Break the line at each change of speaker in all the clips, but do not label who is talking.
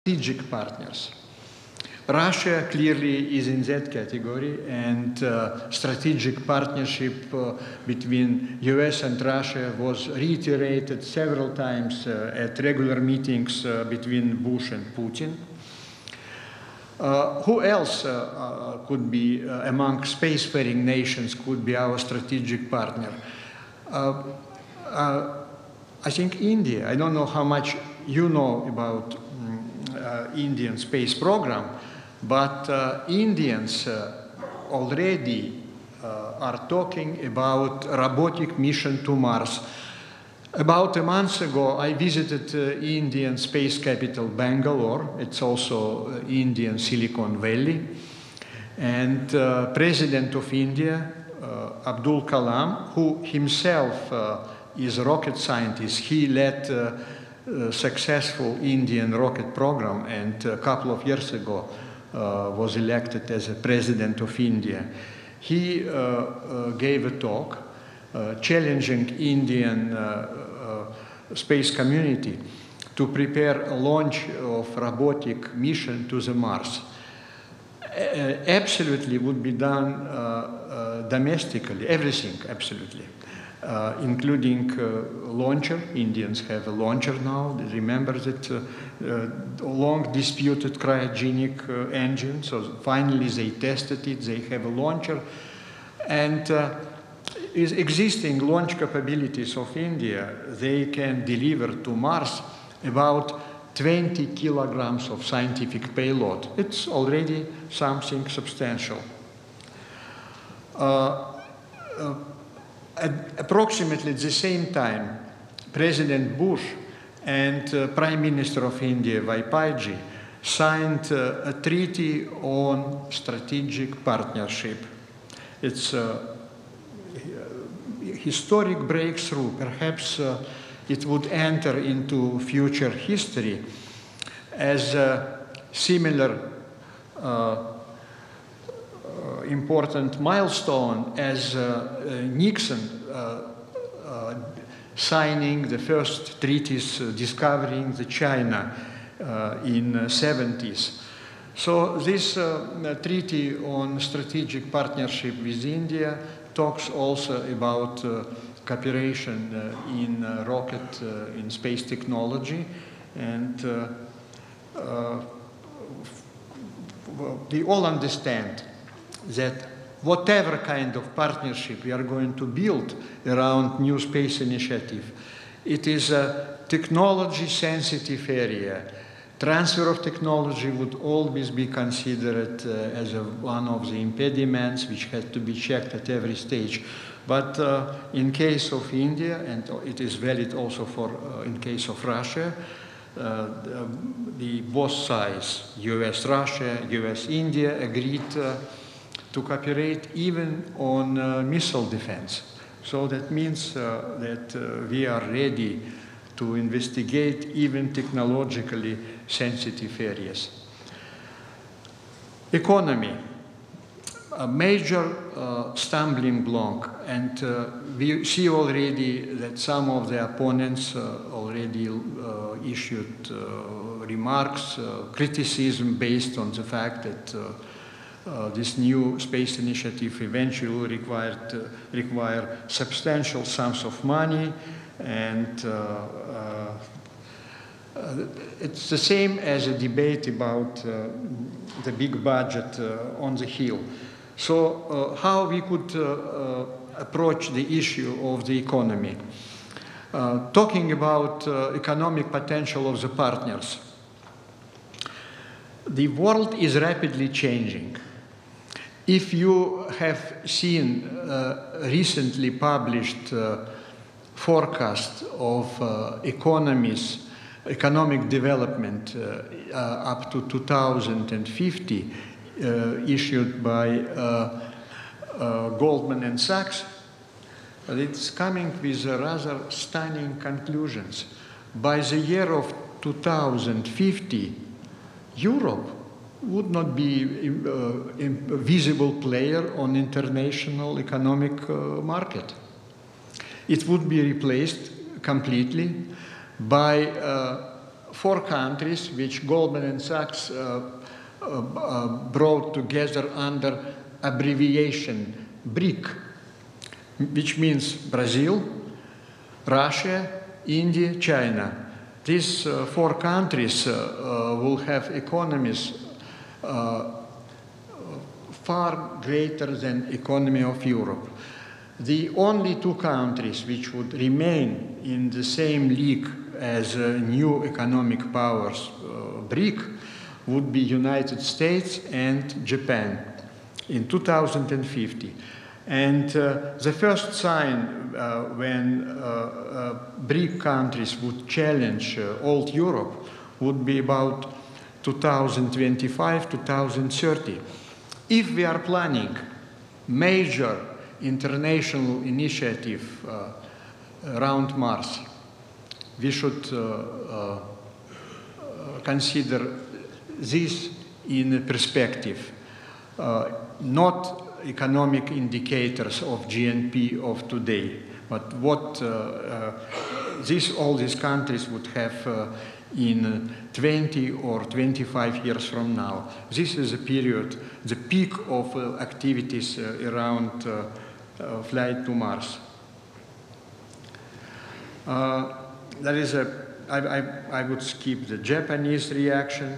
strategic partners. Russia clearly is in that category, and strategic partnership between US and Russia was reiterated several times at regular meetings between Bush and Putin. Who else could be among spacefaring nations could be our strategic partner? I think India. I don't know how much you know about Indian space program, but Indians already are talking about robotic mission to Mars. About a month ago, I visited Indian space capital Bangalore. It's also Indian Silicon Valley. And President of India, Abdul Kalam, who himself is a rocket scientist, he led successful Indian rocket program, and a couple of years ago was elected as a president of India. He gave a talk challenging Indian space community to prepare a launch of robotic mission to the Mars. Absolutely would be done domestically, everything absolutely. Including launcher. Indians have a launcher now. Remember that long disputed cryogenic engine. So finally they tested it. They have a launcher. And existing launch capabilities of India, they can deliver to Mars about 20 kilograms of scientific payload. It's already something substantial. At approximately the same time, President Bush and Prime Minister of India, Vaipaji, signed a treaty on strategic partnership. It's a historic breakthrough. Perhaps it would enter into future history as a similar important milestone as Nixon signing the first treaties discovering the China in the 70s. So this treaty on strategic partnership with India talks also about cooperation in rocket, in space technology, and we all understand that whatever kind of partnership we are going to build around new space initiative, it is a technology-sensitive area. Transfer of technology would always be considered as one of the impediments which had to be checked at every stage. But in case of India, and it is valid also for in case of Russia, the both sides, US-Russia, US-India, agreed to cooperate even on missile defense. So that means that we are ready to investigate even technologically sensitive areas. Economy, a major stumbling block, and we see already that some of the opponents already issued remarks, criticism based on the fact that this new space initiative eventually will require substantial sums of money, and it's the same as a debate about the big budget on the Hill. So how we could approach the issue of the economy? Talking about economic potential of the partners. The world is rapidly changing. If you have seen recently published forecast of economic development up to 2050, issued by Goldman and Sachs, it's coming with rather stunning conclusions. By the year of 2050, Europe would not be a visible player on international economic market. It would be replaced completely by 4 countries which Goldman and Sachs brought together under abbreviation BRIC, which means Brazil, Russia, India, China. These 4 countries will have economies far greater than the economy of Europe. The only 2 countries which would remain in the same league as new economic powers, BRIC, would be United States and Japan in 2050. And the first sign when BRIC countries would challenge old Europe would be about 2025, 2030. If we are planning major international initiative around Mars, we should consider this in perspective, not economic indicators of GNP of today, but what all these countries would have in 20 or 25 years from now. This is a period, the peak of activities around flight to Mars. There is I would skip the Japanese reaction.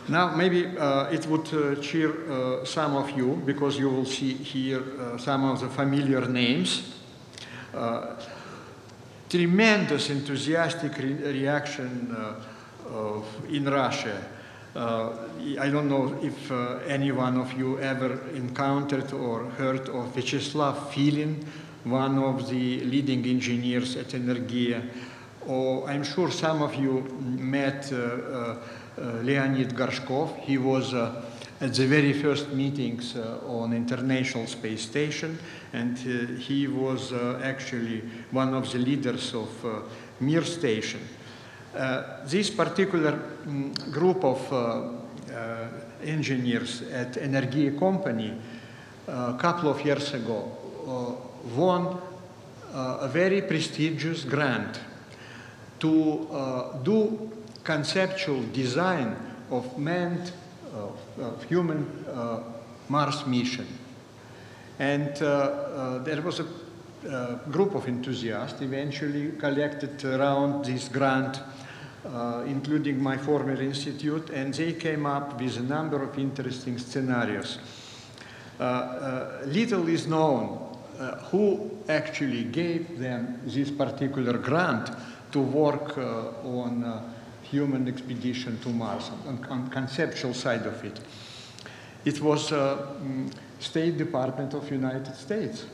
Now, maybe it would cheer some of you, because you will see here some of the familiar names. Tremendous enthusiastic reaction in Russia. I don't know if any one of you ever encountered or heard of Vyacheslav Filin, one of the leading engineers at Energia, or I'm sure some of you met Leonid Gorshkov. He was at the very first meetings on International Space Station, and he was actually one of the leaders of Mir Station. This particular group of engineers at Energia company a couple of years ago won a very prestigious grant to do conceptual design of manned human Mars mission. And there was a group of enthusiasts eventually collected around this grant, including my former institute, and they came up with a number of interesting scenarios. Little is known who actually gave them this particular grant to work on human expedition to Mars, on conceptual side of it. It was State Department of United States.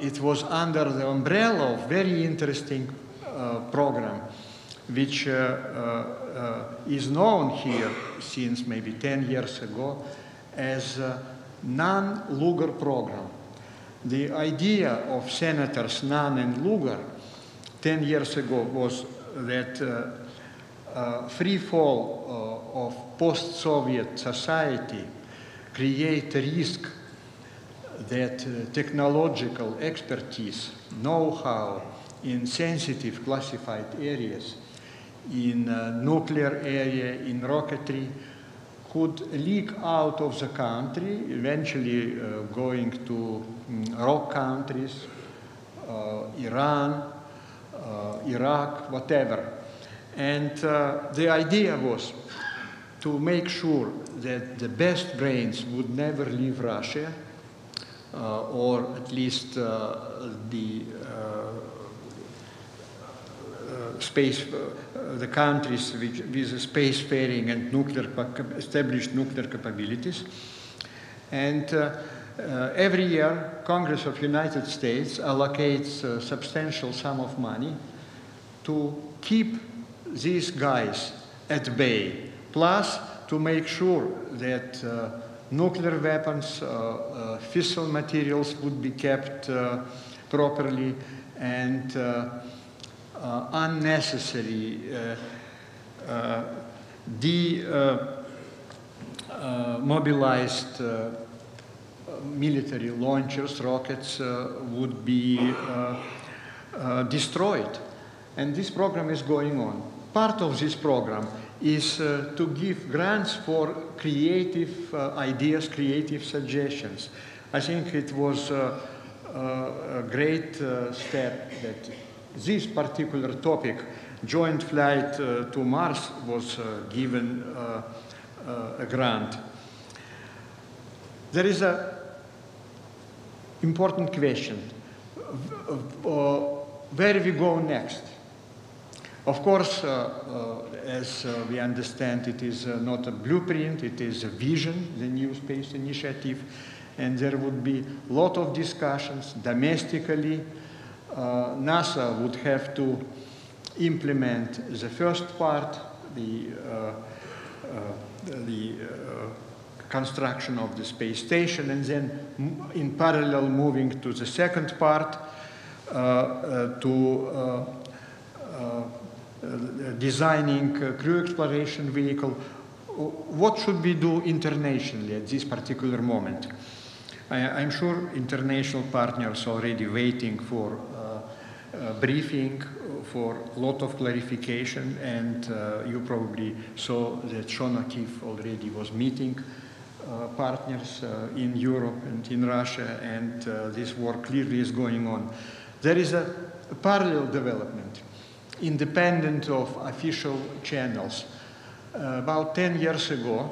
It was under the umbrella of very interesting program, which is known here since maybe 10 years ago as Nunn-Lugar program. The idea of Senators Nunn and Lugar 10 years ago was that free fall of post-Soviet society create a risk that technological expertise, know-how in sensitive classified areas, in nuclear area, in rocketry, could leak out of the country, eventually going to rock countries, Iran, Iraq, whatever. And the idea was to make sure that the best brains would never leave Russia, or at least the countries with spacefaring and established nuclear capabilities. And every year, Congress of United States allocates a substantial sum of money to keep these guys at bay, plus to make sure that nuclear weapons, fissile materials would be kept properly, and unnecessary mobilized military launchers, rockets, would be destroyed. And this program is going on. Part of this program is to give grants for creative ideas, creative suggestions. I think it was a great step that this particular topic, joint flight to Mars, was given a grant. There is an important question. Where we go next? Of course, as we understand, it is not a blueprint, it is a vision, the new space initiative, and there would be a lot of discussions domestically. NASA would have to implement the first part, the construction of the space station, and then in parallel moving to the second part, designing a crew exploration vehicle. What should we do internationally at this particular moment? I'm sure international partners are already waiting for a briefing, for a lot of clarification, and you probably saw that Sean O'Keefe already was meeting partners in Europe and in Russia, and this work clearly is going on. There is a parallel development, independent of official channels. About 10 years ago,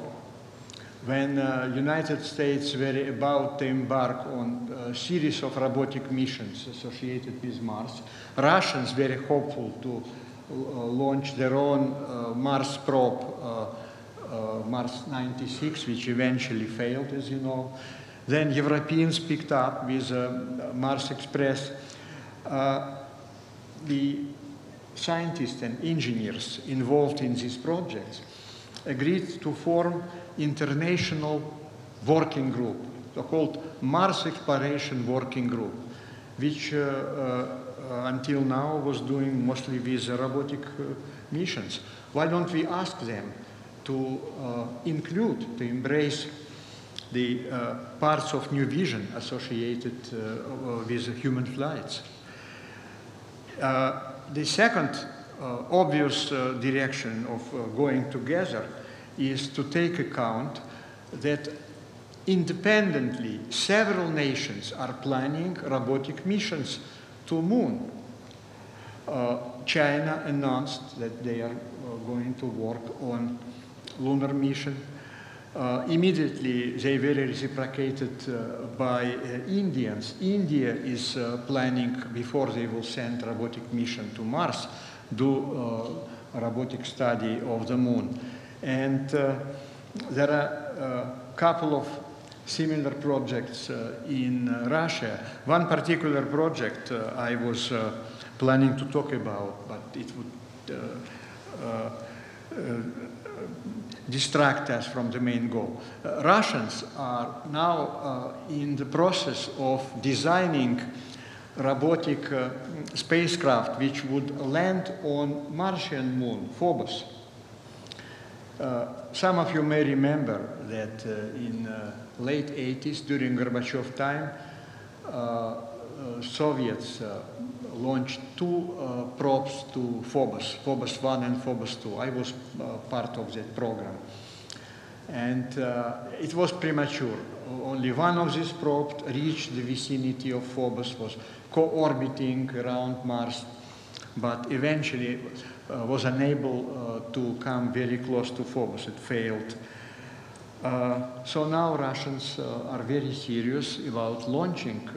when United States were about to embark on a series of robotic missions associated with Mars, Russians were hopeful to launch their own Mars probe, Mars 96, which eventually failed, as you know. Then Europeans picked up with Mars Express. The scientists and engineers involved in these projects agreed to form international working group, so-called Mars Exploration Working Group, which until now was doing mostly with robotic missions. Why don't we ask them to include, to embrace the parts of new vision associated with human flights? The second obvious direction of going together is to take account that independently several nations are planning robotic missions to Moon. China announced that they are going to work on lunar mission. Immediately they were reciprocated by Indians. India is planning, before they will send robotic mission to Mars, do a robotic study of the Moon. And there are a couple of similar projects in Russia. One particular project I was planning to talk about, but it would distract us from the main goal. Russians are now in the process of designing robotic spacecraft which would land on Martian moon, Phobos. Some of you may remember that in late 80s, during Gorbachev time, Soviets launched two probes to Phobos, Phobos 1 and Phobos 2. I was part of that program. And it was premature. Only one of these probes reached the vicinity of Phobos, was co-orbiting around Mars, but eventually was unable to come very close to Phobos. It failed. So now Russians are very serious about launching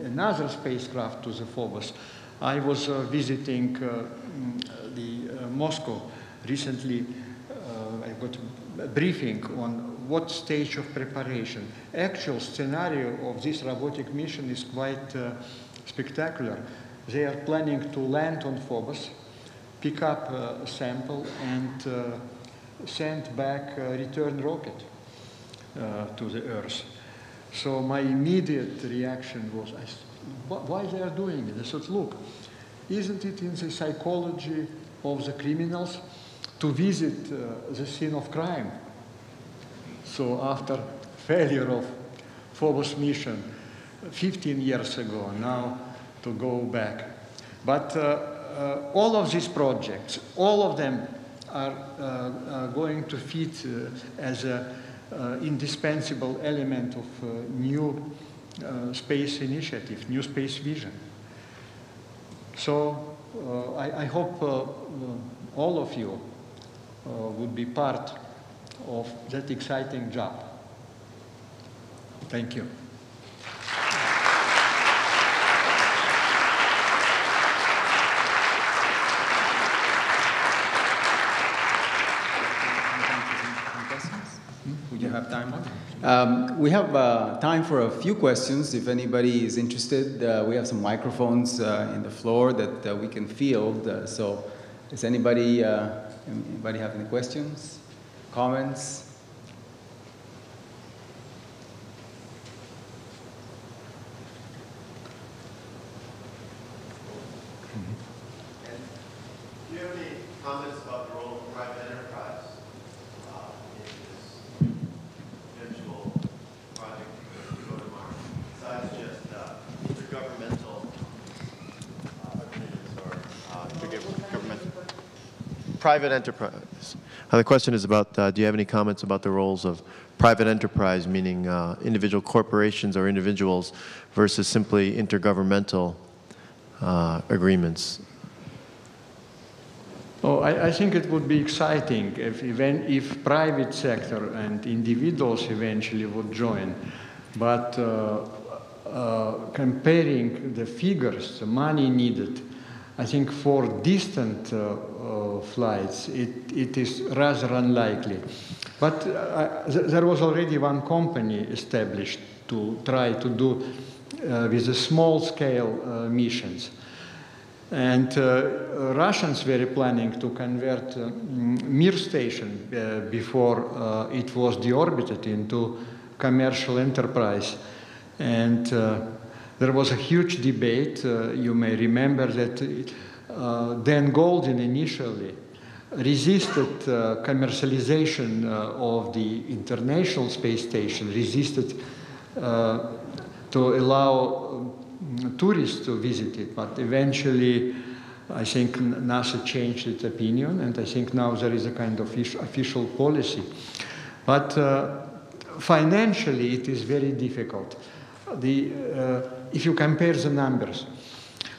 another spacecraft to the Phobos. I was visiting Moscow recently. I got a briefing on what stage of preparation. Actual scenario of this robotic mission is quite spectacular. They are planning to land on Phobos, pick up a sample, and send back a return rocket to the Earth. So my immediate reaction was, why they are doing it? I thought, look, isn't it in the psychology of the criminals to visit the scene of crime? So after failure of Phobos mission 15 years ago, now to go back. But all of these projects, all of them are going to fit as an indispensable element of new space initiative, new space vision. So I hope all of you would be part of that exciting job. Thank you.
Would you have time? We have time for a few questions. If anybody is interested, we have some microphones in the floor that we can field. So does anybody have any questions, comments?
Do you have any comments about the role of private enterprise in this eventual project to go to Mars, besides just intergovernmental agreements or intergovernmental? Private enterprise. The question is about, do you have any comments about the roles of private enterprise, meaning individual corporations or individuals, versus simply intergovernmental agreements?
Oh, I think it would be exciting if private sector and individuals eventually would join. But comparing the figures, the money needed, I think for distant flights, it is rather unlikely. But there was already one company established to try to do with the small-scale missions. And Russians were planning to convert Mir station before it was deorbited into commercial enterprise. And there was a huge debate. You may remember that Dan Goldin initially resisted commercialization of the International Space Station, resisted to allow tourists to visit it, but eventually I think NASA changed its opinion, and I think now there is a kind of official policy. But financially it is very difficult. If you compare the numbers,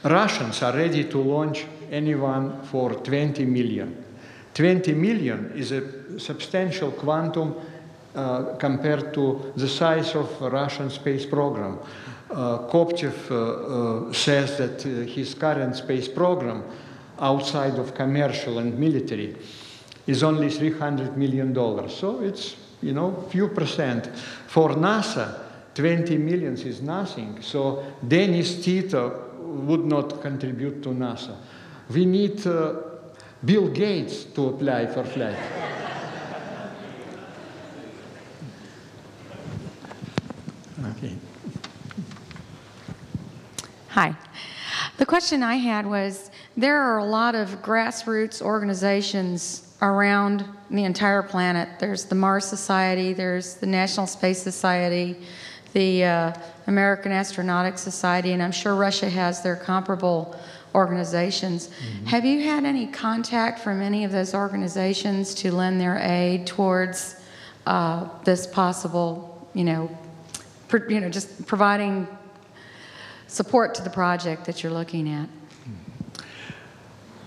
Russians are ready to launch anyone for 20 million. 20 million is a substantial quantum compared to the size of the Russian space program. Kopchev says that his current space program, outside of commercial and military, is only $300 million. So it's, few percent. For NASA, 20 million is nothing. So Dennis Tito would not contribute to NASA. We need Bill Gates to apply for flight. Okay.
Hi. The question I had was, there are a lot of grassroots organizations around the entire planet. There's the Mars Society, there's the National Space Society, the American Astronautics Society, and I'm sure Russia has their comparable organizations. Mm-hmm. Have you had any contact from any of those organizations to lend their aid towards this possible, just providing support to the project that you're looking at?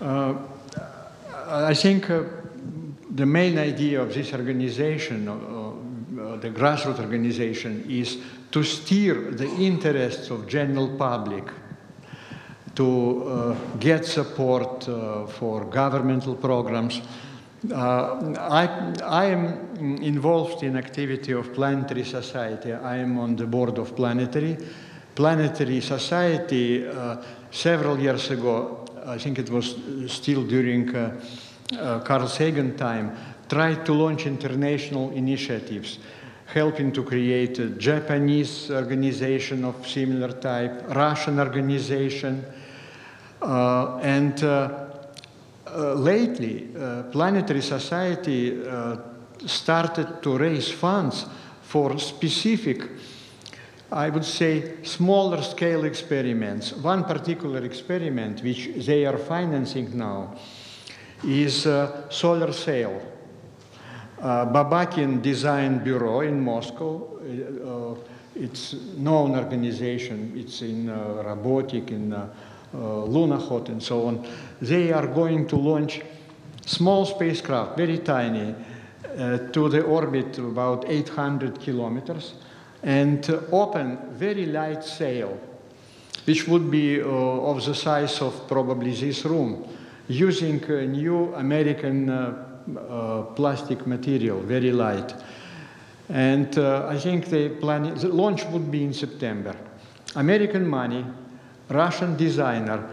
I think the main idea of this organization, the grassroots organization, is to steer the interests of general public, to get support for governmental programs. I am involved in activity of Planetary Society. I am on the board of Planetary Society. Several years ago, I think it was still during Carl Sagan time, tried to launch international initiatives, helping to create a Japanese organization of similar type, Russian organization, and lately, Planetary Society started to raise funds for specific I would say, smaller scale experiments. One particular experiment which they are financing now is solar sail. Babakin Design Bureau in Moscow, it's known organization, it's in robotic, in lunokhod and so on. They are going to launch small spacecraft, very tiny, to the orbit about 800 kilometers, and open very light sail, which would be of the size of probably this room, using a new American plastic material, very light. And I think the launch would be in September. American money, Russian designer,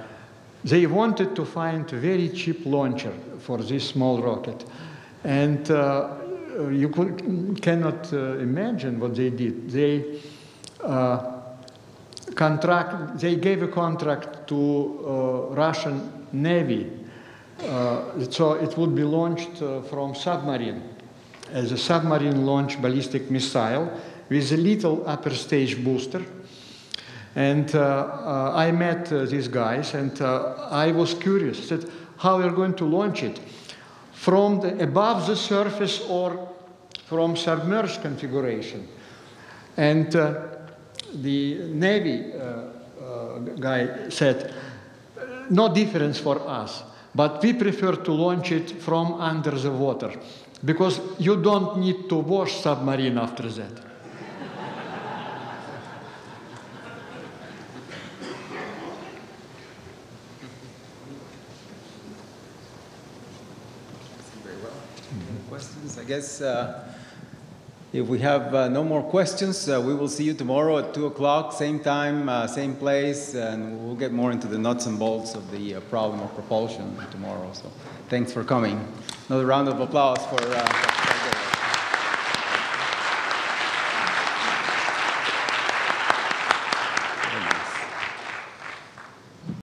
they wanted to find a very cheap launcher for this small rocket. And you cannot imagine what they did. They gave a contract to Russian Navy. So it would be launched from submarine, as a submarine launch ballistic missile with a little upper stage booster. And I met these guys, and I was curious. I said, how are you going to launch it? From above the surface or from submerged configuration? And the Navy guy said, no difference for us, but we prefer to launch it from under the water, because you don't need to wash submarine after that.
Very well. Questions? I guess if we have no more questions, we will see you tomorrow at 2 o'clock, same time, same place, and we'll get more into the nuts and bolts of the problem of propulsion tomorrow. So thanks for coming. Another round of applause for